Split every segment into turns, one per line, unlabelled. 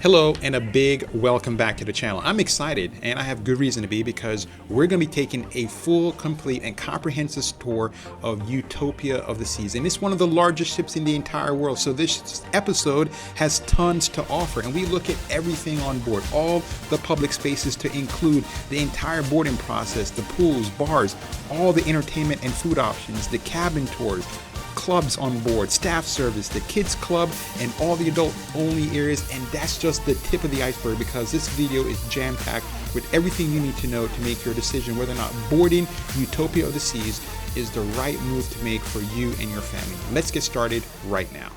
Hello and a big welcome back to the channel. I'm excited and I have good reason to be because we're going to be taking a full, complete and comprehensive tour of Utopia of the Seas. And it's one of the largest ships in the entire world. So this episode has tons to offer and we look at everything on board, all the public spaces to include the entire boarding process, the pools, bars, all the entertainment and food options, the cabin tours, clubs on board, staff service, the kids club, and all the adult only areas. And that's just the tip of the iceberg because this video is jam-packed with everything you need to know to make your decision whether or not boarding Utopia of the Seas is the right move to make for you and your family. Let's get started right now.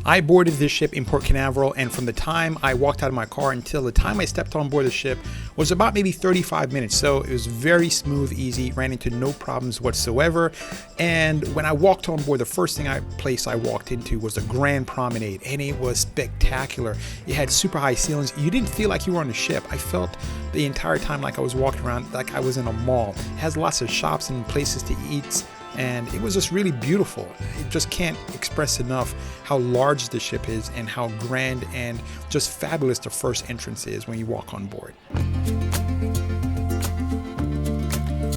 I boarded this ship in Port Canaveral, and from the time I walked out of my car until the time I stepped on board the ship was about maybe 35 minutes. So it was very smooth, easy, ran into no problems whatsoever. And when I walked on board, the first place I walked into was the Grand Promenade, and it was spectacular. It had super high ceilings. You didn't feel like you were on the ship. I felt the entire time like I was walking around like I was in a mall. It has lots of shops and places to eat, and it was just really beautiful. I just can't express enough how large the ship is and how grand and just fabulous the first entrance is when you walk on board.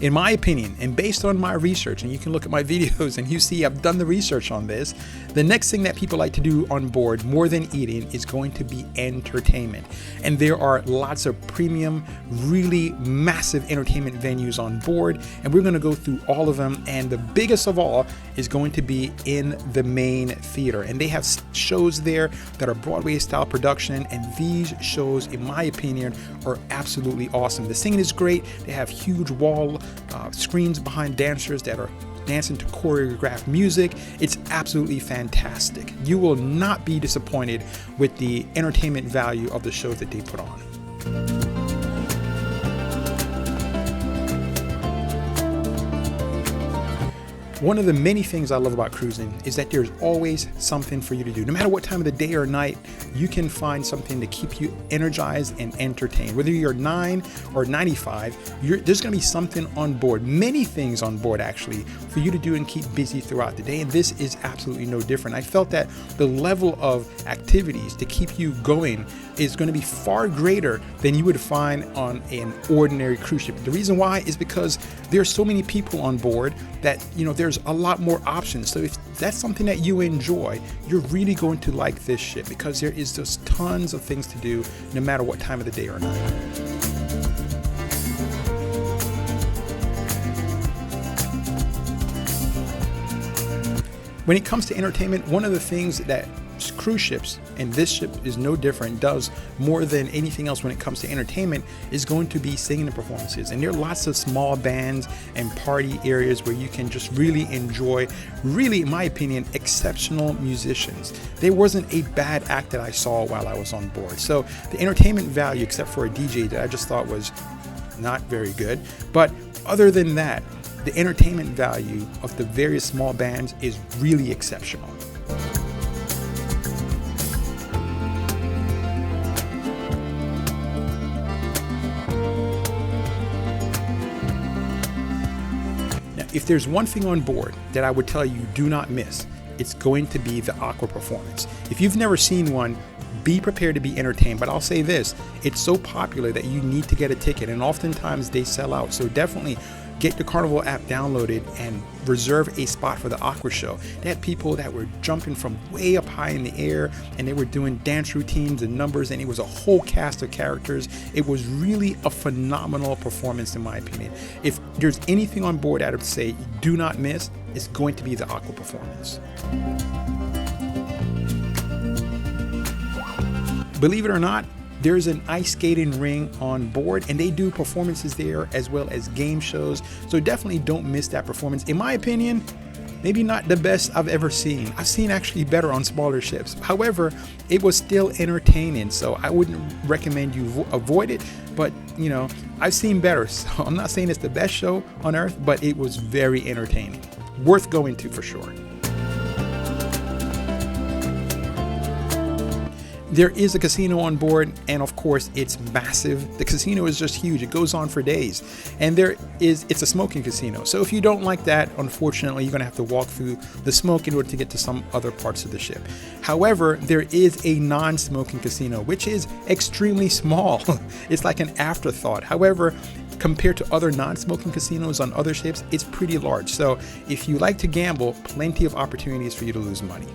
In my opinion, and based on my research, and you can look at my videos and you see I've done the research on this, the next thing that people like to do on board more than eating is going to be entertainment. And there are lots of premium, really massive entertainment venues on board, and we're going to go through all of them. And the biggest of all is going to be in the main theater. And they have shows there that are Broadway style production, and these shows, in my opinion, are absolutely awesome. The singing is great. They have huge wall screens behind dancers that are dancing to choreographed music. It's absolutely fantastic. You will not be disappointed with the entertainment value of the shows that they put on. One of the many things I love about cruising is that there's always something for you to do. No matter what time of the day or night, you can find something to keep you energized and entertained. Whether you're 9 or 95, there's going to be something on board, many things on board actually, for you to do and keep busy throughout the day. And this is absolutely no different. I felt that the level of activities to keep you going is going to be far greater than you would find on an ordinary cruise ship. The reason why is because there's so many people on board that, there's a lot more options. So if that's something that you enjoy, you're really going to like this ship because there is just tons of things to do no matter what time of the day or night. When it comes to entertainment, one of the things that cruise ships, and this ship is no different, does more than anything else when it comes to entertainment is going to be singing and performances. And there are lots of small bands and party areas where you can just really enjoy, really, in my opinion, exceptional musicians. There wasn't a bad act that I saw while I was on board. So the entertainment value, except for a DJ that I just thought was not very good, but other than that, the entertainment value of the various small bands is really exceptional. If there's one thing on board that I would tell you do not miss, it's going to be the aqua performance. If you've never seen one, be prepared to be entertained. But I'll say this, it's so popular that you need to get a ticket, and oftentimes they sell out. So definitely get the Carnival app downloaded and reserve a spot for the aqua show. They had people that were jumping from way up high in the air, and they were doing dance routines and numbers, and it was a whole cast of characters. It was really a phenomenal performance in my opinion. If there's anything on board I would say do not miss, it's going to be the aqua performance. Believe it or not, there's an ice skating ring on board, and they do performances there as well as game shows. So definitely don't miss that performance. In my opinion, maybe not the best I've ever seen. I've seen actually better on smaller ships. However, it was still entertaining. So I wouldn't recommend you avoid it, but I've seen better. So I'm not saying it's the best show on earth, but it was very entertaining. Worth going to for sure. There is a casino on board, and of course it's massive. The casino is just huge. It goes on for days, and it's a smoking casino. So if you don't like that, unfortunately, you're gonna have to walk through the smoke in order to get to some other parts of the ship. However, there is a non-smoking casino, which is extremely small. It's like an afterthought. However, compared to other non-smoking casinos on other ships, it's pretty large. So if you like to gamble, plenty of opportunities for you to lose money.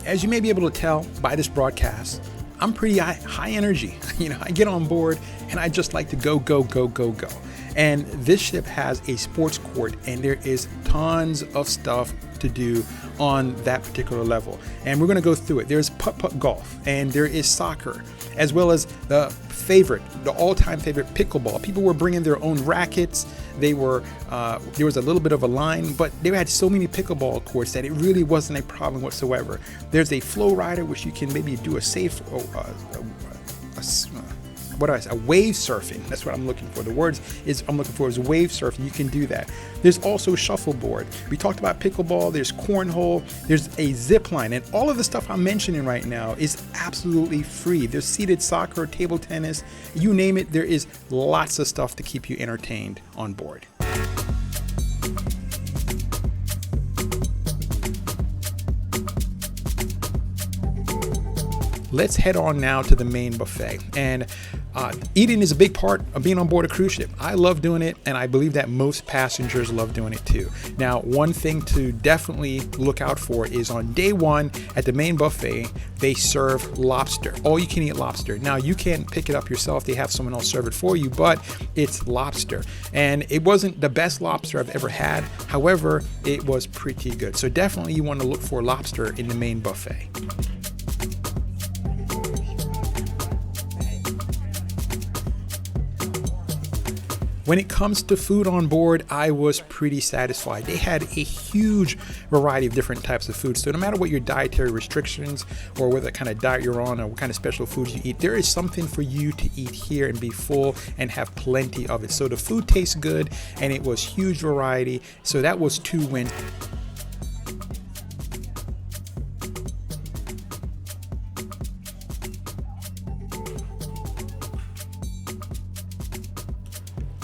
As you may be able to tell by this broadcast, I'm pretty high energy. I get on board and I just like to go, go, go, go, go. And this ship has a sports court, and there is tons of stuff to do on that particular level. And we're going to go through it. There's putt-putt golf, and there is soccer, as well as the all-time favorite, pickleball. People were bringing their own rackets. There was a little bit of a line, but they had so many pickleball courts that it really wasn't a problem whatsoever. There's a flow rider, which you can maybe do a safe, a wave surfing. That's what I'm looking for. The words I'm looking for is wave surfing. You can do that. There's also shuffleboard. We talked about pickleball. There's cornhole. There's a zip line, and all of the stuff I'm mentioning right now is absolutely free. There's seated soccer, table tennis, you name it. There is lots of stuff to keep you entertained on board. Let's head on now to the main buffet. And eating is a big part of being on board a cruise ship. I love doing it, and I believe that most passengers love doing it too. Now, one thing to definitely look out for is on day one at the main buffet, they serve lobster. All you can eat lobster. Now, you can't pick it up yourself. They have someone else serve it for you, but it's lobster. And it wasn't the best lobster I've ever had. However, it was pretty good. So definitely you want to look for lobster in the main buffet. When it comes to food on board, I was pretty satisfied. They had a huge variety of different types of food. So no matter what your dietary restrictions or what kind of diet you're on or what kind of special foods you eat, there is something for you to eat here and be full and have plenty of it. So the food tastes good, and it was huge variety. So that was 2 wins.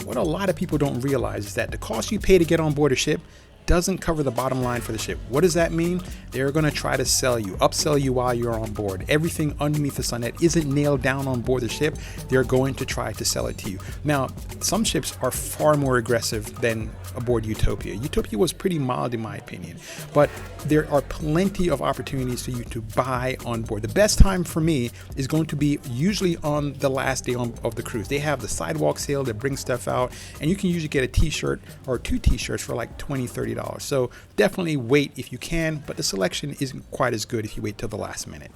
What a lot of people don't realize is that the cost you pay to get on board a ship doesn't cover the bottom line for the ship. What does that mean? They're going to try to upsell you while you're on board. Everything underneath the sun that isn't nailed down on board the ship, they're going to try to sell it to you. Now, some ships are far more aggressive than aboard Utopia. Utopia was pretty mild in my opinion, but there are plenty of opportunities for you to buy on board. The best time for me is going to be usually on the last day of the cruise. They have the sidewalk sale that brings stuff out, and you can usually get a t-shirt or 2 t-shirts for like $20-30. So definitely wait if you can, but the selection isn't quite as good if you wait till the last minute.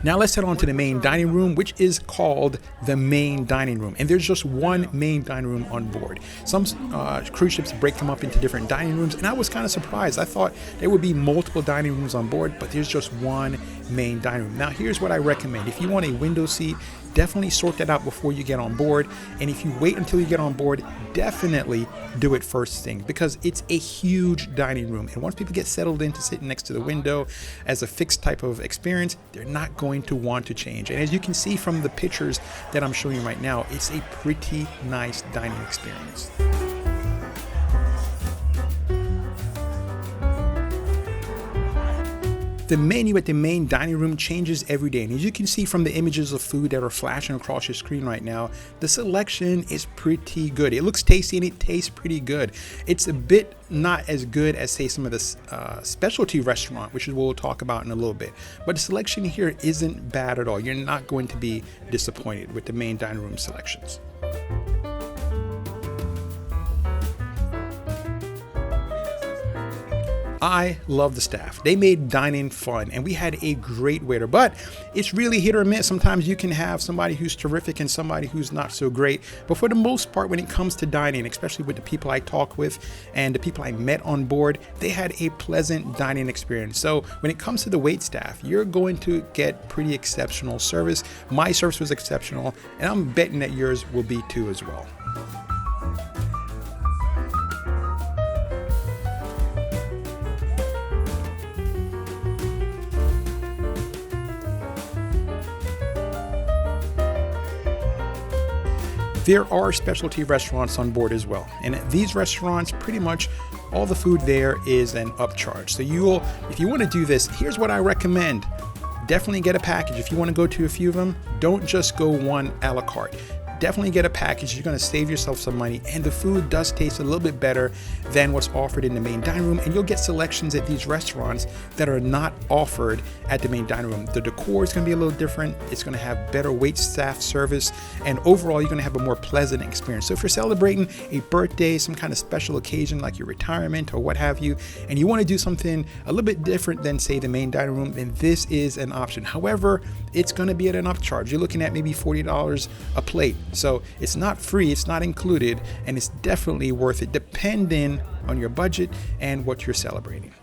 Now let's head on to the main dining room, which is called the main dining room. And there's just one main dining room on board. Some cruise ships break them up into different dining rooms, and I was kind of surprised. I thought there would be multiple dining rooms on board, but there's just one main dining room. Now here's what I recommend. If you want a window seat, definitely sort that out before you get on board. And if you wait until you get on board, definitely do it first thing, because it's a huge dining room. And once people get settled into sitting next to the window as a fixed type of experience, they're not going to want to change. And as you can see from the pictures that I'm showing you right now, it's a pretty nice dining experience. The menu at the main dining room changes every day, and as you can see from the images of food that are flashing across your screen right now, the selection is pretty good. It looks tasty and it tastes pretty good. It's a bit not as good as, say, some of the specialty restaurant, which is what we'll talk about in a little bit, but the selection here isn't bad at all. You're not going to be disappointed with the main dining room selections. I love the staff. They made dining fun, and we had a great waiter, but it's really hit or miss. Sometimes you can have somebody who's terrific and somebody who's not so great. But for the most part, when it comes to dining, especially with the people I talk with and the people I met on board, they had a pleasant dining experience. So when it comes to the wait staff, you're going to get pretty exceptional service. My service was exceptional, and I'm betting that yours will be too as well. There are specialty restaurants on board as well. And at these restaurants, pretty much all the food there is an upcharge. So if you want to do this, here's what I recommend. Definitely get a package. If you want to go to a few of them, don't just go one a la carte. Definitely get a package. You're going to save yourself some money, and the food does taste a little bit better than what's offered in the main dining room, and you'll get selections at these restaurants that are not offered at the main dining room. The decor is going to be a little different. It's going to have better wait staff service, and overall you're going to have a more pleasant experience. So if you're celebrating a birthday, some kind of special occasion like your retirement or what have you, and you want to do something a little bit different than, say, the main dining room, then this is an option. However, it's going to be at an upcharge. You're looking at maybe $40 a plate. So it's not free, it's not included, and it's definitely worth it depending on your budget and what you're celebrating.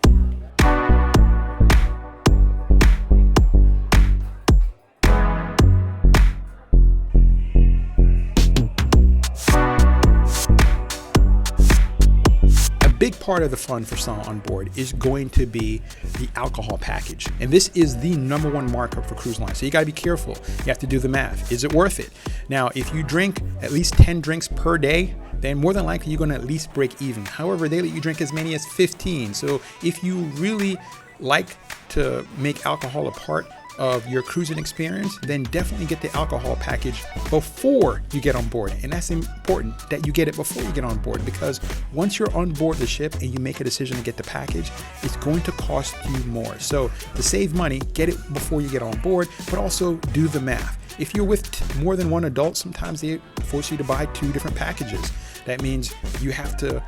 Big part of the fun for some on board is going to be the alcohol package. And this is the number one markup for cruise lines. So you got to be careful. You have to do the math. Is it worth it? Now, if you drink at least 10 drinks per day, then more than likely you're going to at least break even. However, they let you drink as many as 15. So if you really like to make alcohol a part of your cruising experience, then definitely get the alcohol package before you get on board. And that's important that you get it before you get on board, because once you're on board the ship and you make a decision to get the package, it's going to cost you more. So to save money, get it before you get on board, but also do the math. If you're with more than one adult, sometimes they force you to buy 2 different packages. That means you have to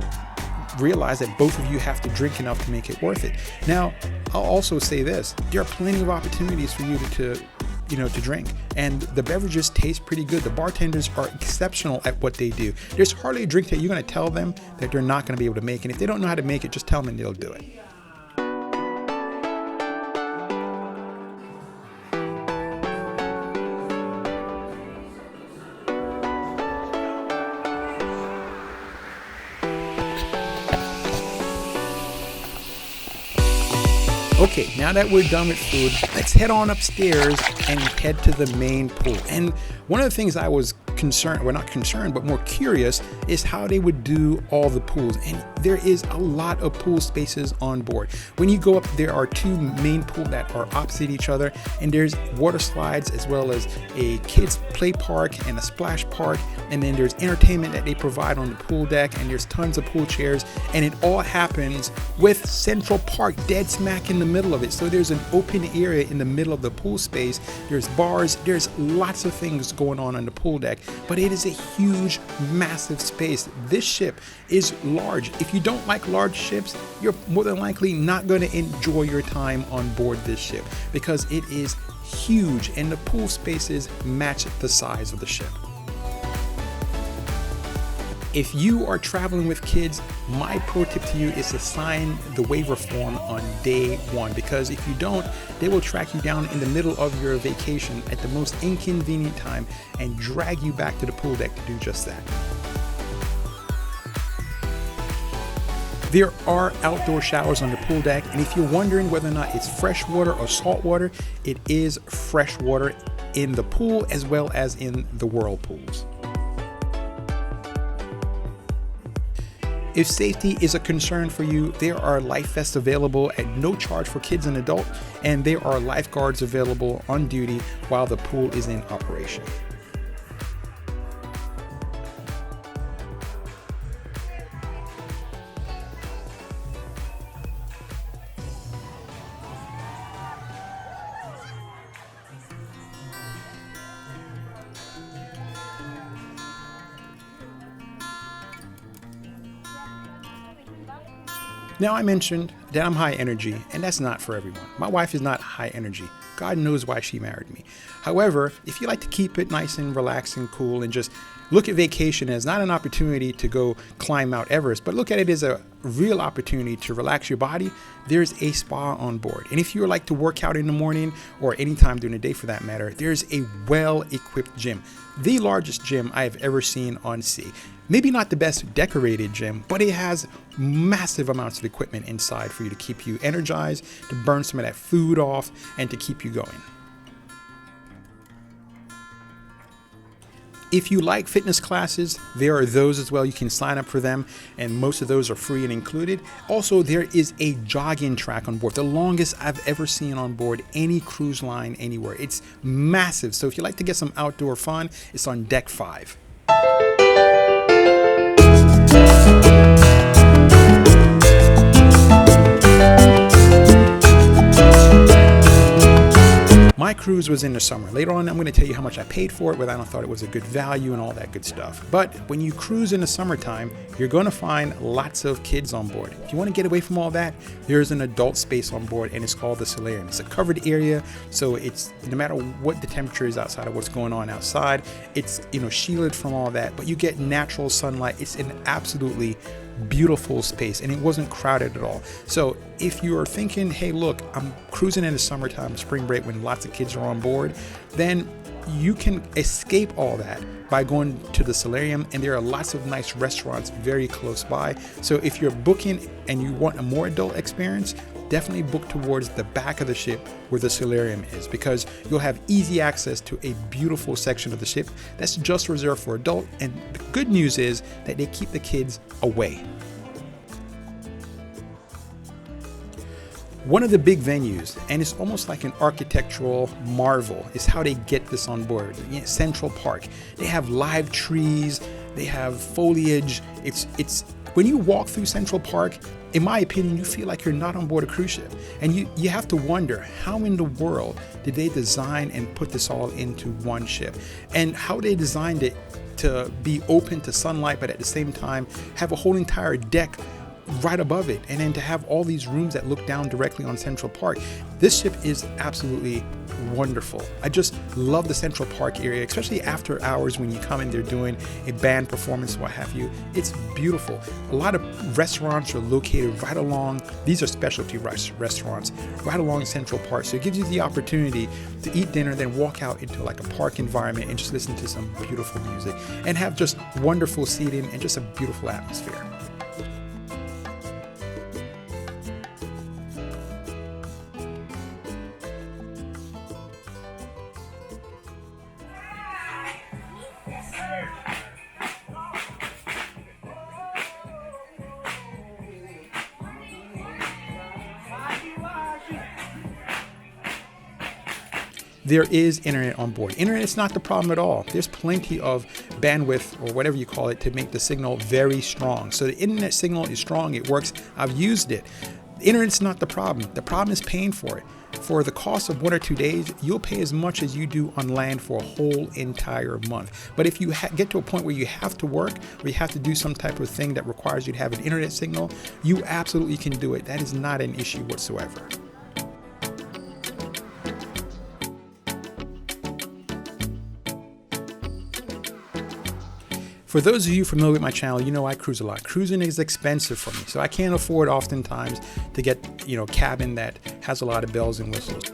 realize that both of you have to drink enough to make it worth it. Now, I'll also say this: there are plenty of opportunities for you to drink, and the beverages taste pretty good. The bartenders are exceptional at what they do. There's hardly a drink that you're going to tell them that they're not going to be able to make, and if they don't know how to make it, just tell them and they'll do it. Okay, now that we're done with food, let's head on upstairs and head to the main pool. And one of the things I was not concerned, but more curious, is how they would do all the pools. And there is a lot of pool spaces on board. When you go up, there are 2 main pools that are opposite each other, and there's water slides as well as a kids play park and a splash park, and then there's entertainment that they provide on the pool deck, and there's tons of pool chairs, and it all happens with Central Park dead smack in the middle of it. So there's an open area in the middle of the pool space. There's bars, there's lots of things going on the pool deck, but it is a huge, massive space. This ship is large. If you don't like large ships, you're more than likely not going to enjoy your time on board this ship, because it is huge and the pool spaces match the size of the ship. If you are traveling with kids, my pro tip to you is to sign the waiver form on day 1, because if you don't, they will track you down in the middle of your vacation at the most inconvenient time and drag you back to the pool deck to do just that. There are outdoor showers on the pool deck, and if you're wondering whether or not it's fresh water or salt water, it is fresh water in the pool as well as in the whirlpools. If safety is a concern for you, there are life vests available at no charge for kids and adults, and there are lifeguards available on duty while the pool is in operation. Now, I mentioned that I'm high energy, and that's not for everyone. My wife is not high energy. God knows why she married me. However, if you like to keep it nice and relaxed and cool and just look at vacation as not an opportunity to go climb Mount Everest, but look at it as a real opportunity to relax your body, there's a spa on board. And if you like to work out in the morning or anytime during the day for that matter, there's a well-equipped gym. The largest gym I have ever seen on sea. Maybe not the best decorated gym, but it has massive amounts of equipment inside for you to keep you energized, to burn some of that food off, and to keep you going. If you like fitness classes, there are those as well. You can sign up for them, and most of those are free and included. Also, there is a jogging track on board, the longest I've ever seen on board any cruise line anywhere. It's massive. So if you like to get some outdoor fun, it's on deck 5. My cruise was in the summer. Later on, I'm going to tell you how much I paid for it, whether I thought it was a good value and all that good stuff. But when you cruise in the summertime, you're going to find lots of kids on board. If you want to get away from all that, there's an adult space on board, and it's called the solarium. It's a covered area, so it's no matter what the temperature is outside of what's going on outside, it's shielded from all that, but you get natural sunlight. It's an absolutely beautiful space, and it wasn't crowded at all. So if you're thinking, hey, look, I'm cruising in the summertime, spring break, when lots of kids are on board, then you can escape all that by going to the solarium, and there are lots of nice restaurants very close by. So if you're booking and you want a more adult experience, definitely book towards the back of the ship where the solarium is, because you'll have easy access to a beautiful section of the ship that's just reserved for adult. And the good news is that they keep the kids away. One of the big venues, and it's almost like an architectural marvel, is how they get this on board. Central Park. They have live trees, they have foliage. It's when you walk through Central Park, in my opinion, you feel like you're not on board a cruise ship. And you have to wonder, how in the world did they design and put this all into one ship? And how they designed it to be open to sunlight, but at the same time have a whole entire deck right above it, and then to have all these rooms that look down directly on Central Park. This ship is absolutely wonderful. I just love the Central Park area, especially after hours when you come in, they're doing a band performance, what have you. It's beautiful. A lot of restaurants are located right along, these are specialty restaurants, right along Central Park. So it gives you the opportunity to eat dinner, then walk out into like a park environment and just listen to some beautiful music and have just wonderful seating and just a beautiful atmosphere. There is internet on board. Internet's not the problem at all. There's plenty of bandwidth, or whatever you call it, to make the signal very strong. So the internet signal is strong, it works. I've used it. The internet's not the problem. The problem is paying for it. For the cost of 1 or 2 days, you'll pay as much as you do on land for a whole entire month. But if you get to a point where you have to work, or you have to do some type of thing that requires you to have an internet signal, you absolutely can do it. That is not an issue whatsoever. For those of you familiar with my channel, you know I cruise a lot. Cruising is expensive for me, so I can't afford oftentimes to get, a cabin that has a lot of bells and whistles.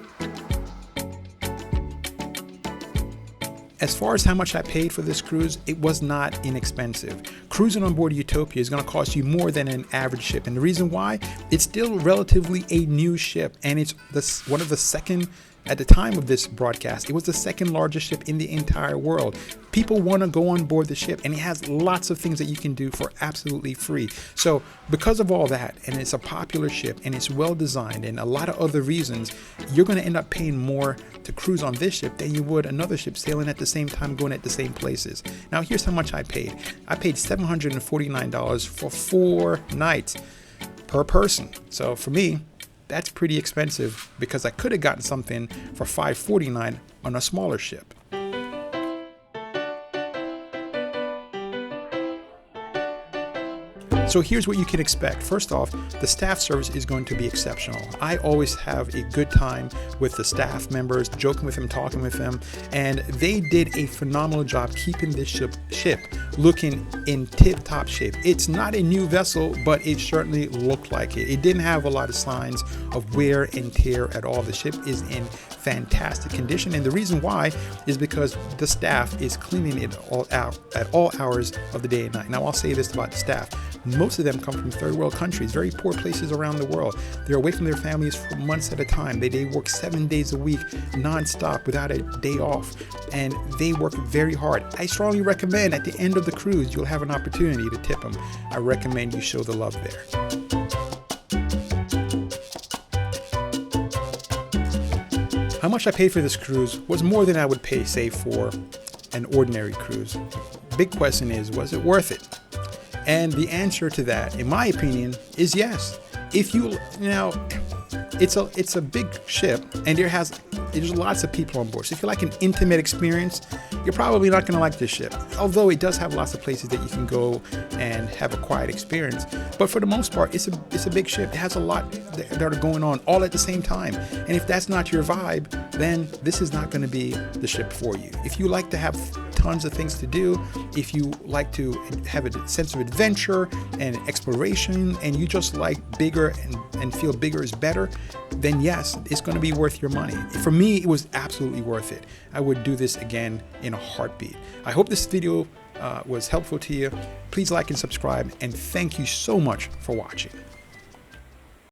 As far as how much I paid for this cruise, it was not inexpensive. Cruising on board Utopia is going to cost you more than an average ship, and the reason why, it's still relatively a new ship, and it's one of the second. At the time of this broadcast, it was the second largest ship in the entire world. People want to go on board the ship, and it has lots of things that you can do for absolutely free. So because of all that, and it's a popular ship, and it's well designed, and a lot of other reasons, you're going to end up paying more to cruise on this ship than you would another ship sailing at the same time, going at the same places. Now here's how much I paid. I paid $749 for 4 nights per person. So for me, that's pretty expensive, because I could have gotten something for $549 on a smaller ship. So here's what you can expect. First off, the staff service is going to be exceptional. I always have a good time with the staff members, joking with them, talking with them, and they did a phenomenal job keeping this ship looking in tip-top shape. It's not a new vessel, but it certainly looked like it. It didn't have a lot of signs of wear and tear at all. The ship is in fantastic condition, and the reason why is because the staff is cleaning it all out at all hours of the day and night. Now, I'll say this about the staff. Most of them come from third world countries, very poor places around the world. They're away from their families for months at a time. They work 7 days a week, non-stop, without a day off, and they work very hard. I strongly recommend at the end of the cruise, you'll have an opportunity to tip them. I recommend you show the love there. How much I paid for this cruise was more than I would pay, say, for an ordinary cruise. Big question is, was it worth it? And the answer to that, in my opinion, is yes. If it's a big ship, and there's lots of people on board. So if you like an intimate experience, you're probably not going to like this ship. Although it does have lots of places that you can go and have a quiet experience. But for the most part, it's a big ship. It has a lot that are going on all at the same time. And if that's not your vibe, then this is not going to be the ship for you. If you like to have tons of things to do, if you like to have a sense of adventure and exploration, and you just like bigger and feel bigger is better, then yes, it's going to be worth your money. For me, it was absolutely worth it. I would do this again in a heartbeat. I hope this video was helpful to you. Please like and subscribe, and thank you so much for watching.